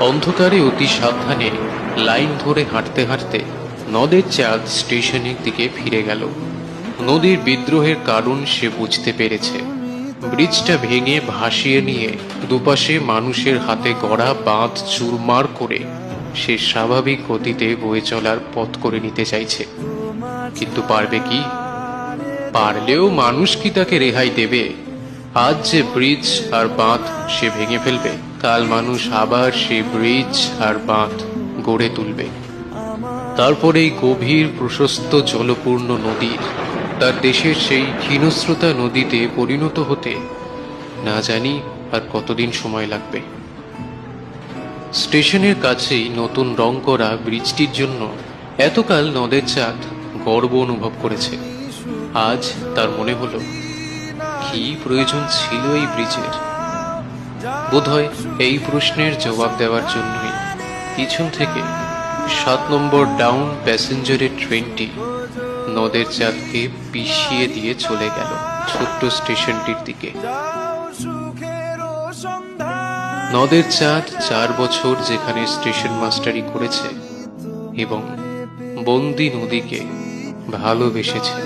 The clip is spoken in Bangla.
অন্ধকারে অতি সাবধানে লাইন ধরে হাঁটতে হাঁটতে নদের চাঁদ স্টেশনের দিকে ফিরে গেল। নদীর বিদ্রোহের কারণ সে বুঝতে পেরেছে। ব্রিজটা ভেঙে ভাসিয়ে নিয়ে দুপাশে মানুষের হাতে গড়া বাঁধ চুরমার করে সে স্বাভাবিক গতিতে বয়ে চলার পথ করে নিতে চাইছে। কিন্তু পারবে কি? পারলেও মানুষ কি তাকে রেহাই দেবে? আজ যে ব্রিজ আর বাঁধ সে ভেঙে ফেলবে, কাল মানুষ আবার সে ব্রিজ আর বাঁধ গড়ে তুলবে। তারপরে এই গভীর প্রশস্ত জলপূর্ণ নদীর তার দেশের সেই ক্ষীণস্রোতা নদীতে পরিণত হতে না জানি আর কতদিন সময় লাগবে। স্টেশনের কাছেই নতুন রং করা ব্রিজটির জন্য এতকাল নদের চাঁদ গর্ব অনুভব করেছে। আজ তার মনে হলো, কি প্রয়োজন ছিল এই ব্রিজের? বোধহয় এই প্রশ্নের জবাব দেওয়ার জন্যই পিছন থেকে 7 নম্বর ডাউন প্যাসেঞ্জারের ট্রেনটি নদের চাঁদকে পিষিয়ে দিয়ে চলে গেল ছোট্ট স্টেশনটির দিকে। নদের চাঁদ 4 বছর যেখানে স্টেশন মাস্টারি করেছে এবং বন্দি নদীকে ভালোবেসেছে।